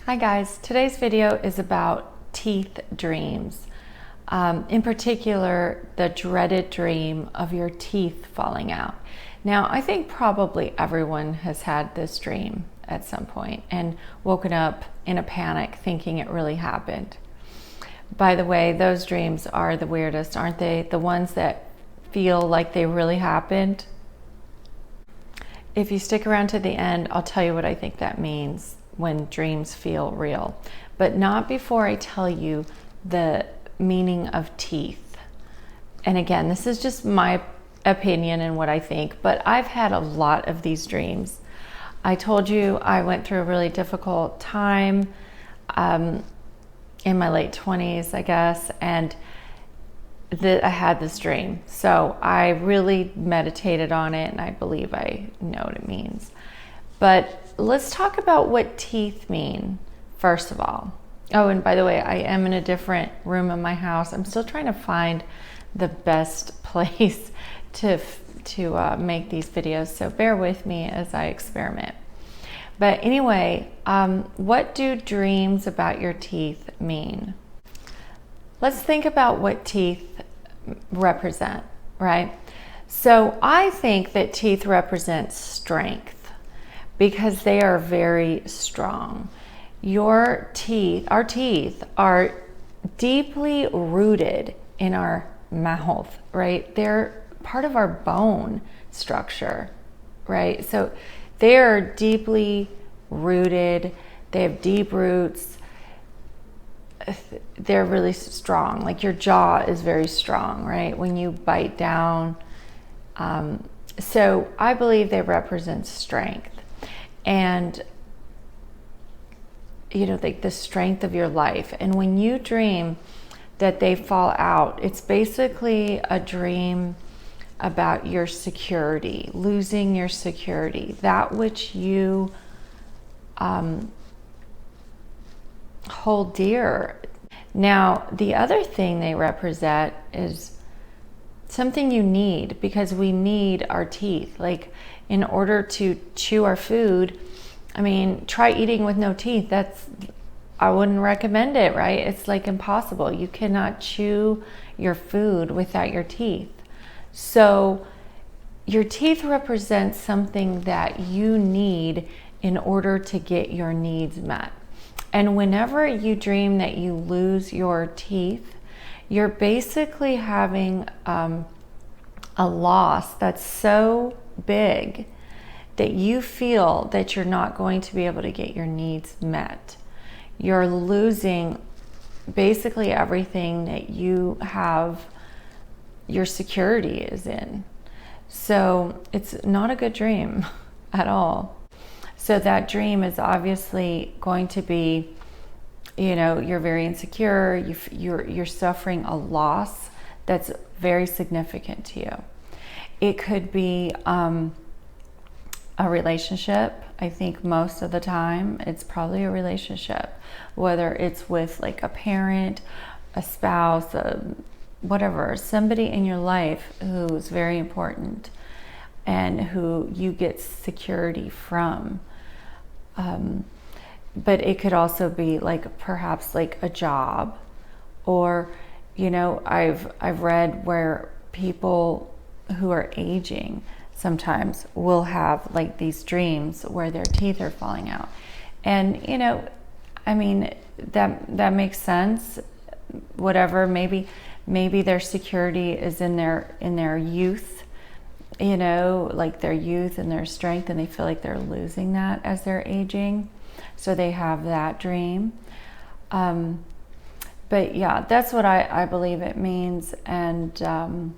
Hi guys, today's video is about teeth dreams. In particular, the dreaded dream of your teeth falling out. Now, I think probably everyone has had this dream at some point and woken up in a panic thinking it really happened. By the way, those dreams are the weirdest, aren't they? The ones that feel like they really happened. If you stick around to the end, I'll tell you what I think that means when dreams feel real, but not before I tell you the meaning of teeth. And again, this is just my opinion and what I think, but I've had a lot of these dreams. I told you I went through a really difficult time in my late 20s, I guess, and I had this dream. So I really meditated on it, and I believe I know what it means. But let's talk about what teeth mean, first of all. Oh, and by the way, I am in a different room in my house. I'm still trying to find the best place to make these videos, so bear with me as I experiment. But anyway, what do dreams about your teeth mean? Let's think about what teeth represent, right? So I think that teeth represent strength, because they are very strong. Our teeth are deeply rooted in our mouth, right? They're part of our bone structure, right? So they are deeply rooted. They have deep roots. They're really strong. Like your jaw is very strong, right? When you bite down. So I believe they represent strength. And like the strength of your life. And when you dream that they fall out, it's basically a dream about your security, losing your security, that which you hold dear. Now, the other thing they represent is something you need, because we need our teeth. Like, in order to chew our food, I mean, try eating with no teeth. I wouldn't recommend it, right? It's like impossible. You cannot chew your food without your teeth. So your teeth represent something that you need in order to get your needs met. And whenever you dream that you lose your teeth, you're basically having a loss that's so big that you feel that you're not going to be able to get your needs met. You're losing basically everything that you have, your security is in. So it's not a good dream at all. So that dream is obviously going to be, you're very insecure, you're suffering a loss that's very significant to you. It could be a relationship. I think most of the time it's probably a relationship, whether it's with like a parent, a spouse, whatever, somebody in your life who's very important and who you get security from. But it could also be like perhaps like a job, or I've read where people who are aging sometimes will have like these dreams where their teeth are falling out. And I mean, that makes sense. Whatever, maybe their security is in their youth, like their youth and their strength, and they feel like they're losing that as they're aging. So they have that dream. But yeah, that's what I believe it means. And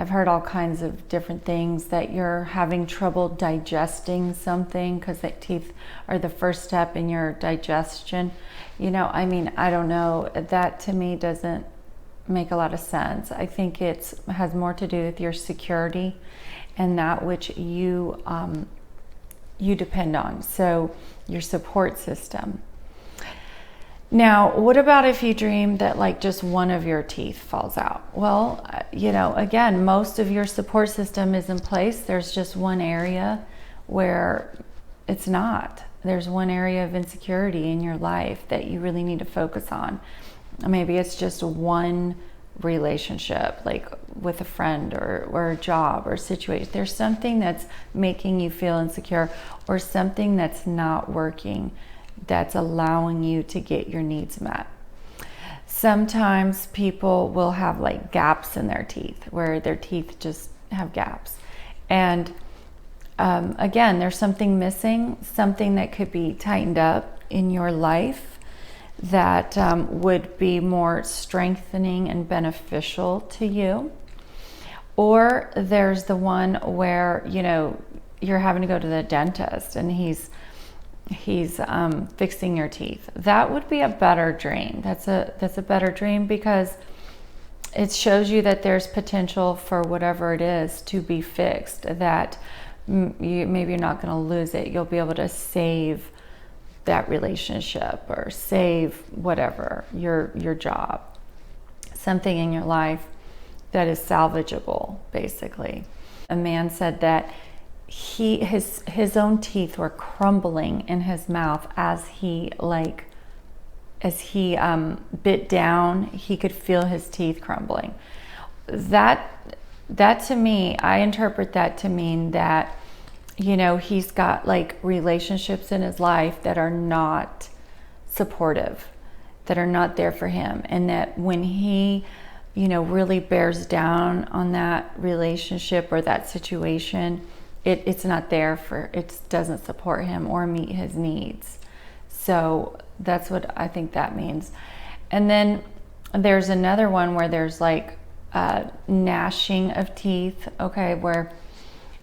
I've heard all kinds of different things, that you're having trouble digesting something because the teeth are the first step in your digestion. I mean, I don't know. That to me doesn't make a lot of sense. I think it has more to do with your security and that which you depend on. So your support system. Now, what about if you dream that like just one of your teeth falls out? Well, again, most of your support system is in place. There's just one area where it's not. There's one area of insecurity in your life that you really need to focus on. Maybe it's just one relationship, like with a friend or a job or a situation. There's something that's making you feel insecure, or something that's not working, that's allowing you to get your needs met. Sometimes people will have like gaps in their teeth, where their teeth just have gaps. And again, there's something missing, something that could be tightened up in your life that would be more strengthening and beneficial to you. Or there's the one where, you know, you're having to go to the dentist and he's fixing your teeth. That would be a better dream. That's a better dream, because it shows you that there's potential for whatever it is to be fixed, that maybe you're not going to lose it. You'll be able to save that relationship, or save whatever, your job, something in your life that is salvageable, basically. A man said that his own teeth were crumbling in his mouth as he bit down. He could feel his teeth crumbling. That to me, I interpret that to mean that, you know, he's got like relationships in his life that are not supportive, that are not there for him, and that when he, you know, really bears down on that relationship or that situation, it's not there for, it doesn't support him or meet his needs. So that's what I think that means. And then there's another one where there's like gnashing of teeth, okay, where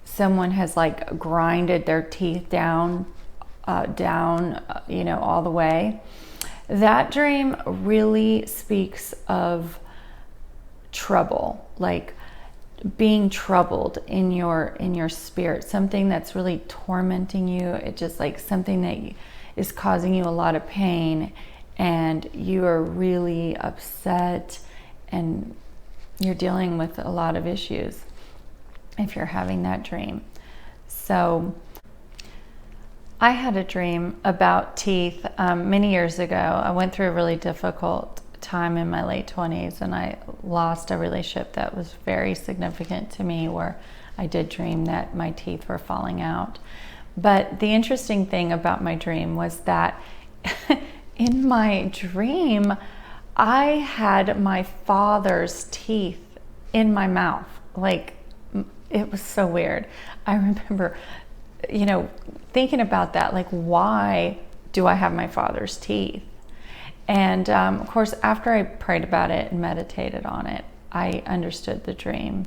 someone has like grinded their teeth down, you know, all the way. That dream really speaks of trouble, like being troubled in your spirit, something that's really tormenting you. It's just like something that is causing you a lot of pain, and you are really upset, and you're dealing with a lot of issues if you're having that dream. So I had a dream about teeth many years ago. I went through a really difficult time in my late 20s, and I lost a relationship that was very significant to me, where I did dream that my teeth were falling out. But the interesting thing about my dream was that in my dream, I had my father's teeth in my mouth. Like, it was so weird. I remember, you know, thinking about that, like, why do I have my father's teeth? And of course, after I prayed about it and meditated on it, I understood the dream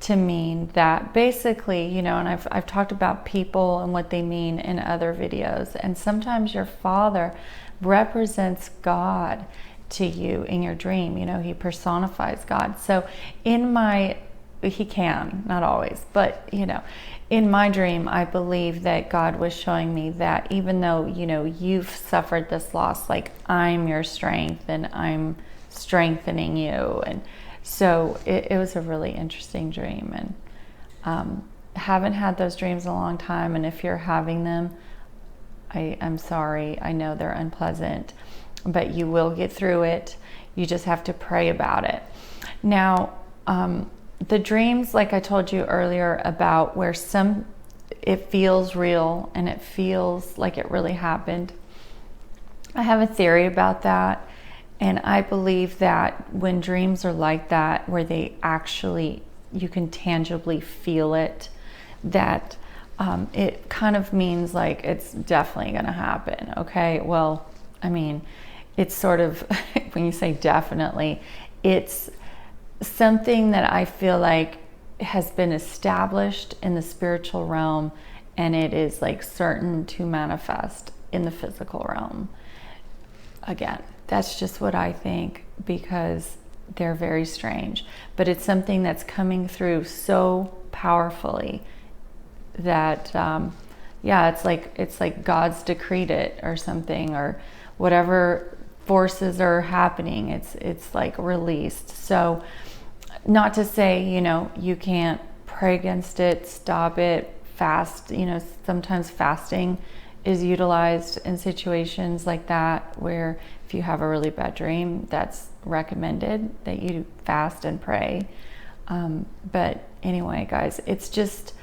to mean that basically, you know, and I've talked about people and what they mean in other videos, and sometimes your father represents God to you in your dream. You know, he personifies God. So he can, not always, but, you know, in my dream, I believe that God was showing me that even though, you know, you've suffered this loss, like, I'm your strength and I'm strengthening you. And so it was a really interesting dream, and haven't had those dreams in a long time. And if you're having them, I'm sorry. I know they're unpleasant, but you will get through it. You just have to pray about it. Now, the dreams, like I told you earlier, about where it feels real and it feels like it really happened. I have a theory about that, and I believe that when dreams are like that, where you can tangibly feel it, that it kind of means like it's definitely going to happen. Okay, well, I mean, it's sort of, when you say definitely, it's something that I feel like has been established in the spiritual realm, and it is like certain to manifest in the physical realm. Again, that's just what I think, because they're very strange, but it's something that's coming through so powerfully that it's like God's decreed it or something, or whatever forces are happening, it's like released. So not to say, you know, you can't pray against it, stop it, fast, sometimes fasting is utilized in situations like that, where if you have a really bad dream, that's recommended that you fast and pray. But anyway, guys, it's just,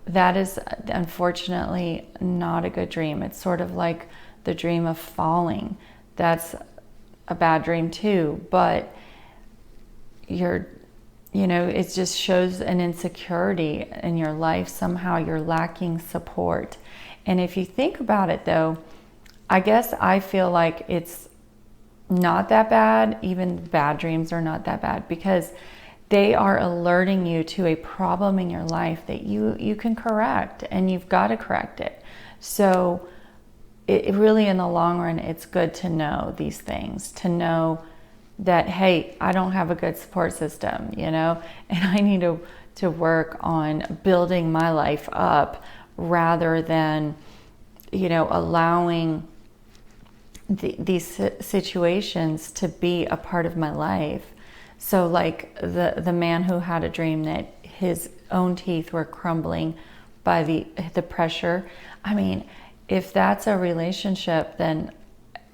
that is unfortunately not a good dream. It's sort of like the dream of falling. That's a bad dream too, but it just shows an insecurity in your life. Somehow you're lacking support. And if you think about it though, I guess I feel like it's not that bad. Even bad dreams are not that bad, because they are alerting you to a problem in your life that you can correct, and you've got to correct it. So it really, in the long run, it's good to know these things, to know that, hey, I don't have a good support system, and I need to work on building my life up, rather than, allowing these situations to be a part of my life. So like the man who had a dream that his own teeth were crumbling by the pressure. I mean, if that's a relationship, then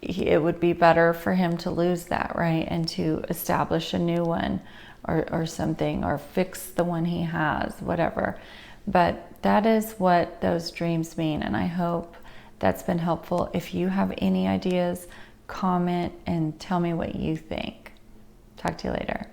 it would be better for him to lose that, right? And to establish a new one, or something, or fix the one he has, whatever. But that is what those dreams mean. And I hope that's been helpful. If you have any ideas, comment and tell me what you think. Talk to you later.